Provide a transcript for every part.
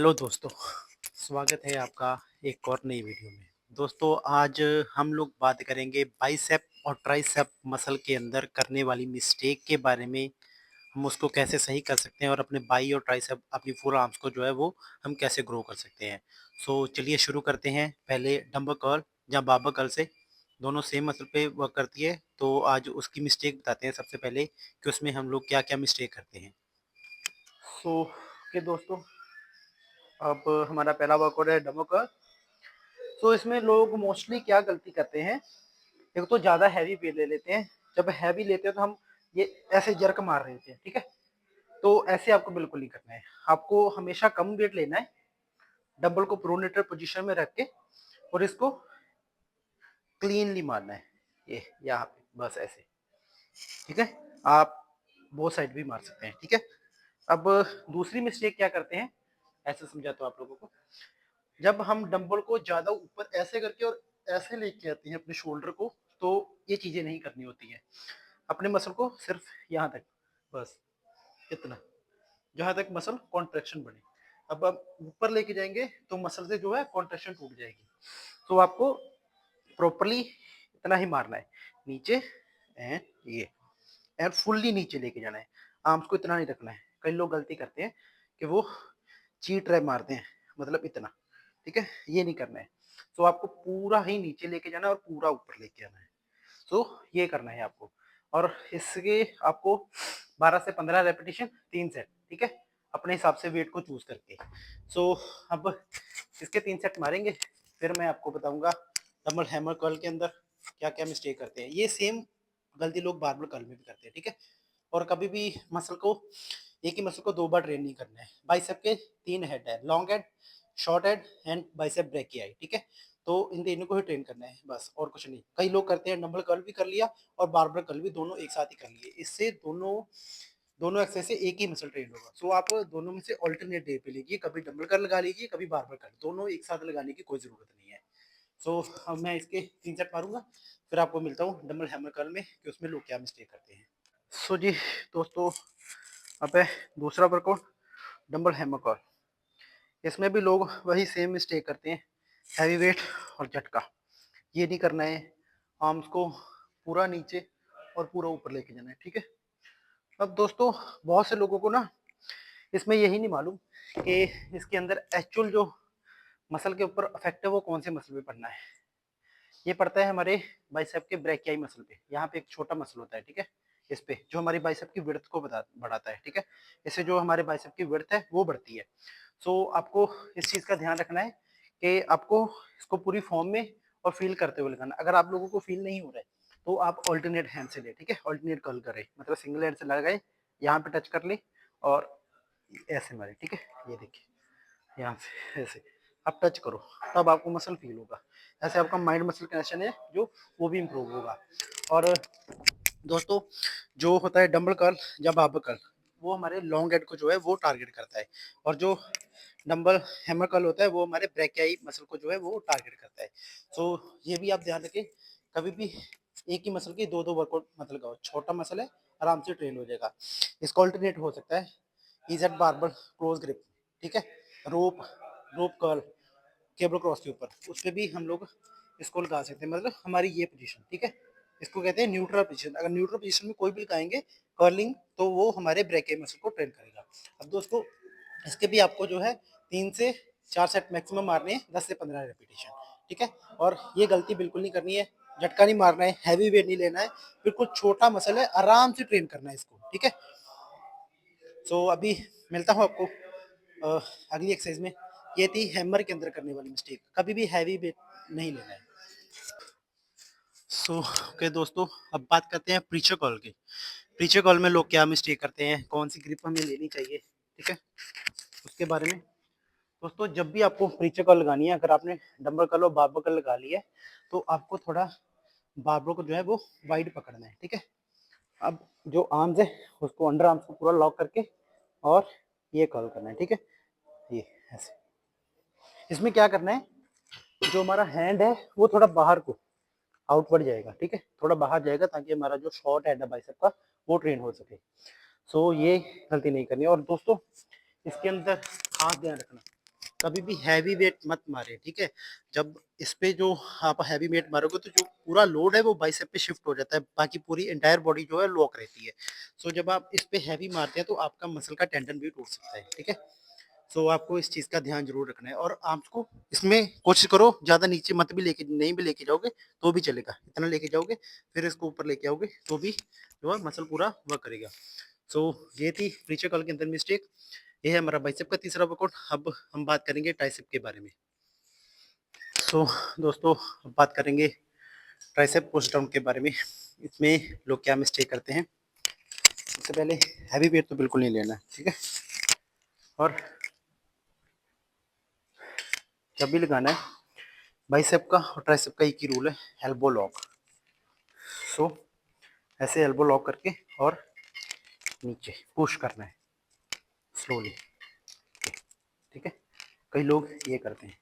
Hello दोस्तों, स्वागत है आपका एक और नई वीडियो में। दोस्तों आज हम लोग बात करेंगे बाइसेप और ट्राइसेप मसल के अंदर करने वाली मिस्टेक के बारे में। हम उसको कैसे सही कर सकते हैं और अपने बाई और ट्राइसेप अपनी फुल आर्म्स को जो है वो हम कैसे ग्रो कर सकते हैं। सो चलिए शुरू करते हैं। पहले डंबल कर्ल या बार्बल कर्ल से दोनों सेम मसल पे वर्क करती है, तो आज उसकी मिस्टेक बताते हैं सबसे पहले कि उसमें हम लोग क्या-क्या मिस्टेक करते हैं। सो ओके दोस्तों, अब हमारा पहला वर्कआउट है डंबल कर्ल। तो इसमें लोग मोस्टली क्या गलती करते हैं, एक तो ज़्यादा हैवी वेट ले लेते हैं। जब हैवी लेते हैं तो हम ये ऐसे जर्क मार रहे होते हैं, ठीक है? तो ऐसे आपको बिल्कुल नहीं करना है। आपको हमेशा कम वेट लेना है, डंबल को प्रोनेटर पोजीशन में रख के और इसको क्लीनली मारना है। ये यहाँ पे बस ऐसे, ठीक है? आप बोथ साइड भी मार सकते हैं, ठीक है? अब दूसरी मिस्टेक क्या करते हैं, ऐसे समझाता हूँ आप लोगों को। जब हम डंबल को ज़्यादा ऊपर ऐसे करके और ऐसे लेके आते हैं अपने शोल्डर को, तो ये चीज़ें नहीं करनी होती हैं। अपने मसल को सिर्फ यहाँ तक, बस इतना, जहाँ तक मसल कॉन्ट्रैक्शन बने। अब आप ऊपर लेके जाएंगे तो मसल से जो है कॉन्ट्रैक्शन टूट जाएगी। तो आपको प्रॉपरली इतना ही मारना है, नीचे एंड ये, एंड फुल्ली नीचे लेके जाना है। आर्म्स को इतना नहीं रखना है। कई लोग गलती करते हैं कि वो चीट ट्रैप मारते हैं, मतलब इतना, ठीक है? ये नहीं करना है। तो आपको पूरा ही नीचे लेके जाना है और पूरा ऊपर लेके आना है। तो ये करना है आपको। और इसके आपको 12 से 15 रेपिटेशन, 3 सेट, ठीक है? अपने हिसाब से वेट को चूज करके। सो अब इसके 3 सेट मारेंगे, फिर मैं आपको बताऊंगा डबल हैमर कर्ल के अंदर क्या क्या मिस्टेक करते हैं। ये सेम गलती लोग बारबल कर्ल में भी करते हैं, ठीक है? और कभी भी मसल को, एक ही मसल को 2 बार ट्रेन नहीं करना है। बाइसेप के 3 हेड है, long head, short head and bicep brachii, ठीक है? तो इन तीनों को ही ट्रेन करना है, बस और कुछ नहीं। कई लोग करते हैं डंबल कर्ल भी कर लिया और बारबल कर्ल भी, दोनों एक साथ ही कर लिए। इससे दोनों दोनों एक्सरसाइज से एक ही मसल ट्रेन होगा। सो आप दोनों में से अल्टरनेट डे पे लीजिए, कभी डंबल कर्ल लगा लीजिए, कभी बारबल कर्ल, दोनों एक साथ लगाने की कोई जरूरत नहीं है। सो अब मैं इसके 3 सेट मारूंगा, फिर आपको मिलता हूँ डंबल हैमर कर्ल में कि उसमें लोग क्या मिस्टेक करते हैं। सो जी दोस्तों, अब है दूसरा वर्कआउट, डंबल हैमर कर्ल। इसमें भी लोग वही सेम मिस्टेक करते हैं, हैवी वेट और झटका। ये नहीं करना है। आर्म्स को पूरा नीचे और पूरा ऊपर लेके जाना है, ठीक है? अब दोस्तों, बहुत से लोगों को ना इसमें यही नहीं मालूम कि इसके अंदर एक्चुअल जो मसल के ऊपर अफेक्ट है वो कौन से मसल पे पड़ना है। ये पड़ता है हमारे बाइसेप के ब्रेकियाई मसल पे। यहाँ पे एक छोटा मसल होता है, ठीक है? इस पे जो हमारी बाइसेप की विड्थ को बढ़ाता है, ठीक है? इससे जो हमारे बाइसेप की विड्थ है वो बढ़ती है। सो आपको इस चीज का ध्यान रखना है कि आपको इसको पूरी फॉर्म में और फील करते हुए लगाना। अगर आप लोगों को फील नहीं हो रहा है तो आप ऑल्टरनेट हैंड से ले, ठीक है? ऑल्टरनेट कर्ल करें, मतलब सिंगल हैंड से लगाए, यहाँ पे टच कर ले और ऐसे मारे, ठीक है? ये देखिए, यहाँ से ऐसे आप टच करो, तब आपको मसल फील होगा। ऐसे आपका माइंड मसल कनेक्शन है जो, वो भी इम्प्रूव होगा। और दोस्तों, जो होता है डंबल कर्ल या बार्बल कर्ल, वो हमारे लॉन्ग हेड को जो है वो टारगेट करता है। और जो डंबल हैमर कर्ल होता है वो हमारे ब्रेकियाई मसल को जो है वो टारगेट करता है। तो ये भी आप ध्यान रखें, कभी भी एक ही मसल की दो दो वर्कआउट मत लगाओ। छोटा मसल है, आराम से ट्रेन हो जाएगा। इसका ऑल्टरनेट हो सकता है इजेड बार्बल क्लोज ग्रिप, ठीक है? रोप रोप कर्ल केबल क्रॉस के ऊपर, उस पर भी हम लोग इसको लगा सकते हैं, मतलब हमारी ये पोजीशन, ठीक है? इसको कहते हैं न्यूट्रल पोजीशन। अगर न्यूट्रल पोजीशन में कोई भी लगाएंगे कर्लिंग, तो वो हमारे ब्रेकियाई मसल को ट्रेन करेगा। अब दोस्तों, इसके भी आपको जो है 3 से 4 सेट मैक्सिमम मारने हैं, 10 से 15 रेपिटेशन, ठीक है? और ये गलती बिल्कुल नहीं करनी है, झटका नहीं मारना है, हैवी वेट नहीं लेना है, बिल्कुल छोटा मसल है, आराम से ट्रेन करना है इसको, ठीक है? सो अभी मिलता हूँ आपको अगली एक्सरसाइज में। ये थी हैमर के अंदर करने वाली मिस्टेक, कभी भी हैवी वेट नहीं लेना है। सो ओके दोस्तों, अब बात करते हैं प्रीचर कॉल की। प्रीचर कॉल में लोग क्या मिस्टेक करते हैं, कौन सी ग्रिप हमें लेनी चाहिए, ठीक है? उसके बारे में दोस्तों, जब भी आपको प्रीचर कॉल लगानी है, अगर आपने डंबल कर्ल और बार्बल कर्ल लगा लिया है, तो आपको थोड़ा बार्बल को जो है वो वाइड पकड़ना है, ठीक है? अब जो आर्म्स है उसको, अंडर आर्म्स को पूरा लॉक करके और ये कर्ल करना है, ठीक है? ये ऐसे। इसमें क्या करना है, जो हमारा हैंड है वो थोड़ा बाहर को आउटवर्ड जाएगा, ठीक है? थोड़ा बाहर जाएगा ताकि हमारा जो शॉर्ट हैंड है बाइसेप का वो ट्रेन हो सके। सो ये गलती नहीं करनी है। और दोस्तों, इसके अंदर खास ध्यान रखना, कभी भी हैवी वेट मत मारे, ठीक है? जब इस पे जो आप हैवी वेट मारोगे तो जो पूरा लोड है वो बाइसेप पे शिफ्ट हो जाता है, बाकी पूरी एंटायर बॉडी जो है लॉक रहती है। सो जब आप इस पे हैवी मारते हैं तो आपका मसल का टेंडन भी टूट सकता है, ठीक है? सो आपको इस चीज़ का ध्यान ज़रूर रखना है और आपको इसमें कोशिश करो ज़्यादा नीचे मत भी लेके नहीं भी लेके जाओगे तो भी चलेगा। इतना लेके जाओगे फिर इसको ऊपर लेके आओगे तो भी जो है मसल पूरा वर्क करेगा। सो ये थी प्रीचर कर्ल के अंदर मिस्टेक। ये है हमारा बाइसेप का तीसरा वर्कआउट। अब हम बात करेंगे ट्राइसेप के बारे में। सो दोस्तों अब बात करेंगे ट्राइसेप पुश डाउन के बारे में। इसमें लोग क्या मिस्टेक करते हैं। सबसे पहले हैवी वेट तो बिल्कुल नहीं लेना है, ठीक है? और जब भी लगाना है बाइसेप का और ट्राइसेप का एक ही रूल है, एल्बो लॉक। सो ऐसे एल्बो लॉक करके और नीचे पुश करना है स्लोली, ठीक है? कई लोग ये करते हैं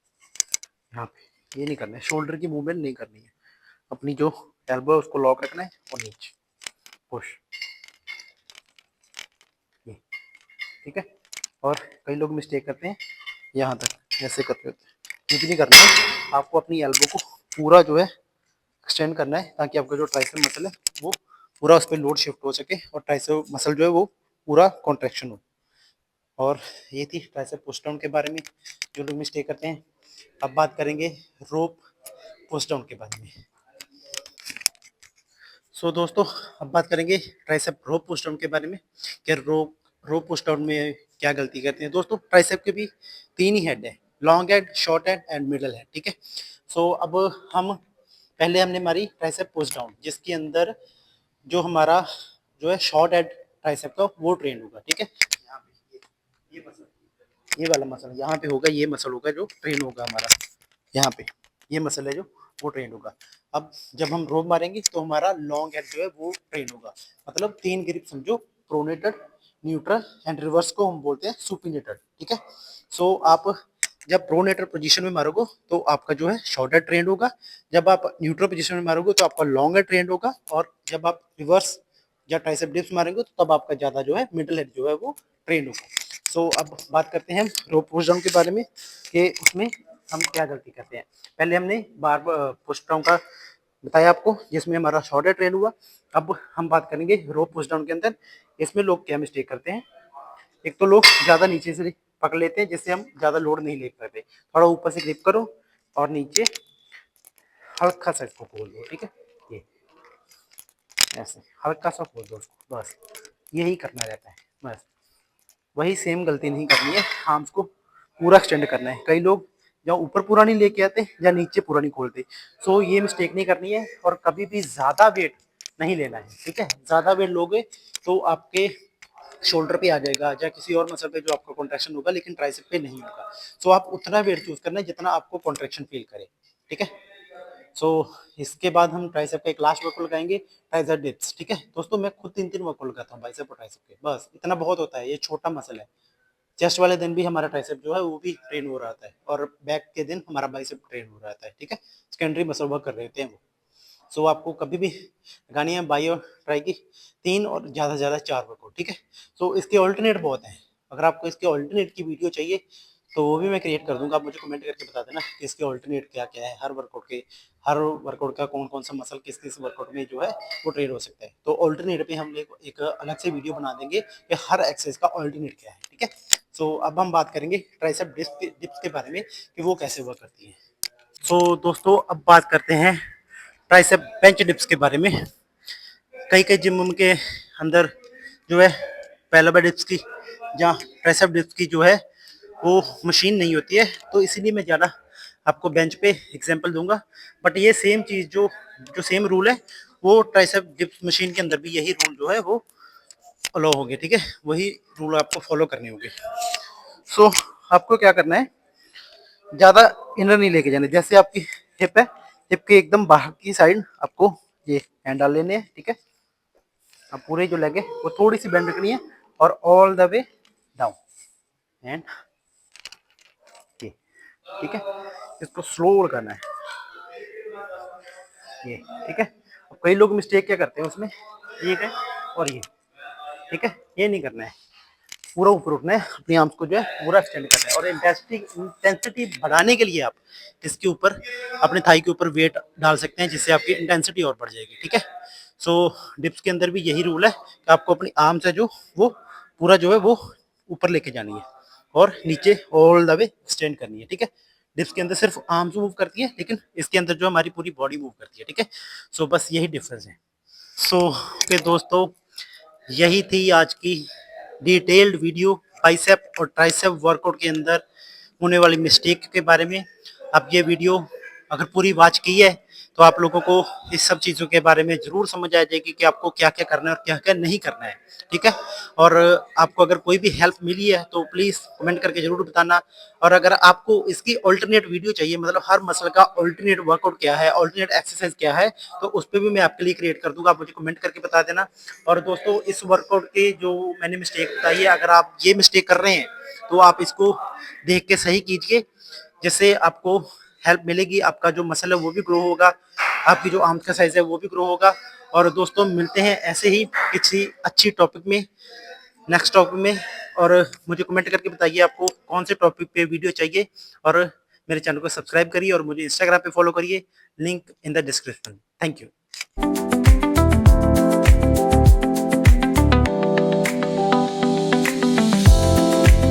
यहाँ पे, ये नहीं करना है, शोल्डर की मूवमेंट नहीं करनी है। अपनी जो एल्बो है उसको लॉक रखना है और नीचे पुश, ये, ठीक है? और कई लोग मिस्टेक करते हैं यहाँ तक ऐसे करते होते हैं, ये भी नहीं करना है। आपको अपनी एल्बो को पूरा जो है एक्सटेंड करना है ताकि आपका जो ट्राइसेप मसल है वो पूरा उस पर लोड शिफ्ट हो सके और ट्राइसेप मसल जो है वो पूरा कॉन्ट्रैक्शन हो। और ये थी ट्राइसेप पुश डाउन के बारे में जो लोग मिस्टेक करते हैं। अब बात करेंगे रोप पुश डाउन के बारे में। सो दोस्तों अब बात करेंगे ट्राइसेप रोप पुश डाउन के बारे में कि रोप रोप पुश डाउन में क्या गलती करते हैं। दोस्तों ट्राइसेप के भी तीन ही हेड है, long head, short head and middle head, ठीक है? सो अब हम पहले हमने मारी ट्राइसेप पुश डाउन जिसके अंदर जो हमारा जो है शॉर्ट हेड ट्राइसेप का वो ट्रेन होगा, ठीक है? यहाँ पे ये मसल, ये वाला मसल यहाँ पे होगा, ये मसल होगा जो ट्रेन होगा हमारा यहाँ पे, ये मसल है जो वो ट्रेन होगा। अब जब हम रोप मारेंगे तो हमारा लॉन्ग हेड जो है वो ट्रेन होगा। मतलब तीन ग्रिप समझो, प्रोनेटेड, न्यूट्रल एंड रिवर्स को हम बोलते हैं सुपिनेटेड, ठीक है? सो आप जब प्रोनेटर पोजीशन में मारोगे तो आपका जो है शॉर्टर ट्रेंड होगा, जब आप न्यूट्रल पोजीशन में मारोगे तो आपका लॉन्गर ट्रेंड होगा, और जब आप रिवर्स या ट्राइसेप डिप्स मारेंगे तो तब आपका ज़्यादा जो है मिडल हेड जो है वो ट्रेंड होगा। सो अब बात करते हैं हम रोप पुश डाउन के बारे में कि उसमें हम क्या गलती करते हैं। पहले हमने बार पुश डाउन का बताया आपको जिसमें हमारा शॉर्टर ट्रेंड हुआ। अब हम बात करेंगे रोप पुश डाउन के अंदर, इसमें लोग क्या मिस्टेक करते हैं। एक तो लोग ज़्यादा नीचे से पकड़ लेते हैं जिससे हम ज़्यादा लोड नहीं ले पाते। थोड़ा ऊपर से ग्रिप करो और नीचे हल्का सा इसको खोल दो, ठीक है? ये ऐसे हल्का सा खोल दो उसको, बस यही करना रहता है, बस वही सेम गलती नहीं करनी है, आर्म्स को पूरा एक्सटेंड करना है। कई लोग या ऊपर पूरा नहीं लेके आते या नीचे पूरा नहीं खोलते। सो ये मिस्टेक नहीं करनी है और कभी भी ज़्यादा वेट नहीं लेना है, ठीक है? ज़्यादा वेट लोगे तो आपके शोल्डर पे आ जाएगा या किसी और मसल पे जो आपका कॉन्ट्रैक्शन होगा, लेकिन ट्राइसेप पे नहीं होगा। सो आप उतना वेट चूज करना है जितना आपको कॉन्ट्रैक्शन फील करे, ठीक है? सो इसके बाद हम ट्राइसेप का एक लास्ट वर्कआउट लगाएंगे, ट्राइसेप डिप्स, ठीक है? दोस्तों मैं खुद 3-3 वर्कआउट लगाता हूँ बाइसेप और ट्राइसेप के, बस इतना बहुत होता है, ये छोटा मसल है। चेस्ट वाले दिन भी हमारा ट्राइसेप जो है वो भी ट्रेन हो रहा है और बैक के दिन हमारा बाइसेप ट्रेन हो रहा है, ठीक है? सेकेंडरी मसल वर्क कर रहे होते हैं वो। सो आपको कभी भी लगानी है बाई और ट्राई की 3 और ज़्यादा से ज़्यादा 4 वर्कआउट, ठीक है? सो इसके ऑल्टरनेट बहुत हैं। अगर आपको इसके ऑल्टरनेट की वीडियो चाहिए तो वो भी मैं क्रिएट कर दूँगा। आप मुझे कमेंट करके बता देना कि इसके ऑल्टरनेट क्या-क्या है, हर वर्कआउट का कौन-कौन सा मसल किस-किस वर्कआउट में जो है वो ट्रेन हो सकता है। तो ऑल्टरनेट पे हम एक अलग से वीडियो बना देंगे कि हर एक्सरसाइज का ऑल्टरनेट क्या है, ठीक है? सो अब हम बात करेंगे ट्राइसेप डिप्स के बारे में कि वो कैसे वर्क करती हैं। सो दोस्तों अब बात करते हैं ट्राइसेप बेंच डिप्स के बारे में। कई कई जिम के अंदर जो है पेलबल डिप्स की या ट्राइसेप डिप्स की जो है वो मशीन नहीं होती है, तो इसीलिए मैं ज़्यादा आपको बेंच पे एग्जांपल दूंगा। बट ये सेम चीज़ जो जो सेम रूल है वो ट्राइसेप डिप्स मशीन के अंदर भी यही रूल जो है वो अलाउ होंगे, ठीक है? वही रूल आपको फॉलो करने होंगे। सो आपको क्या करना है, ज़्यादा इनर नहीं लेके जाने। जैसे आपकी हिप है, हिप के एकदम बाहर की साइड आपको ये हैंड डाल लेने हैं, ठीक है? अब पूरे जो लेग है वो थोड़ी सी बेंड रखनी है और all the way down and ये, ठीक है? इसको स्लो करना है ये, ठीक है? अब कई लोग मिस्टेक क्या करते हैं उसमें, ये है और ये, ठीक है? ये नहीं करना है। पूरा ऊपर उठना है, अपनी आर्म्स को जो है पूरा एक्सटेंड करना है। और इंटेंसिटी बढ़ाने के लिए आप इसके ऊपर अपने थाई के ऊपर वेट डाल सकते हैं, जिससे आपकी इंटेंसिटी और बढ़ जाएगी। ठीक है, सो डिप्स के अंदर भी यही रूल है कि आपको अपनी आर्म्स है जो वो पूरा जो है वो ऊपर लेके जानी है और नीचे ऑल द वे एक्सटेंड करनी है। ठीक है, डिप्स के अंदर सिर्फ आर्म्स मूव करती है, लेकिन इसके अंदर जो हमारी पूरी बॉडी मूव करती है। ठीक है, सो बस यही डिफरेंस है। सो ओके दोस्तों, यही थी आज की डिटेल्ड वीडियो बाइसेप और ट्राइसेप वर्कआउट के अंदर होने वाली मिस्टेक के बारे में। अब ये वीडियो अगर पूरी वॉच की है तो आप लोगों को इस सब चीज़ों के बारे में ज़रूर समझ आ जाएगी कि आपको क्या क्या करना है और क्या क्या नहीं करना है। ठीक है, और आपको अगर कोई भी हेल्प मिली है तो प्लीज़ कमेंट करके ज़रूर बताना। और अगर आपको इसकी ऑल्टरनेट वीडियो चाहिए, मतलब हर मसल का ऑल्टरनेट वर्कआउट क्या है, ऑल्टरनेट एक्सरसाइज क्या है, तो उस पर भी मैं आपके लिए क्रिएट कर दूंगा। आप मुझे कमेंट करके बता देना। और दोस्तों, इस वर्कआउट के जो मैंने मिस्टेक बताई है, अगर आप ये मिस्टेक कर रहे हैं तो आप इसको देख के सही कीजिए, जिससे आपको हेल्प मिलेगी। आपका जो मसल है वो भी ग्रो होगा, आपकी जो आर्म्स का साइज है वो भी ग्रो होगा। और दोस्तों, मिलते हैं ऐसे ही किसी अच्छी टॉपिक में, नेक्स्ट टॉपिक में। और मुझे कमेंट करके बताइए आपको कौन से टॉपिक पे वीडियो चाहिए। और मेरे चैनल को सब्सक्राइब करिए और मुझे इंस्टाग्राम पे फॉलो करिए, link in the description. Thank you.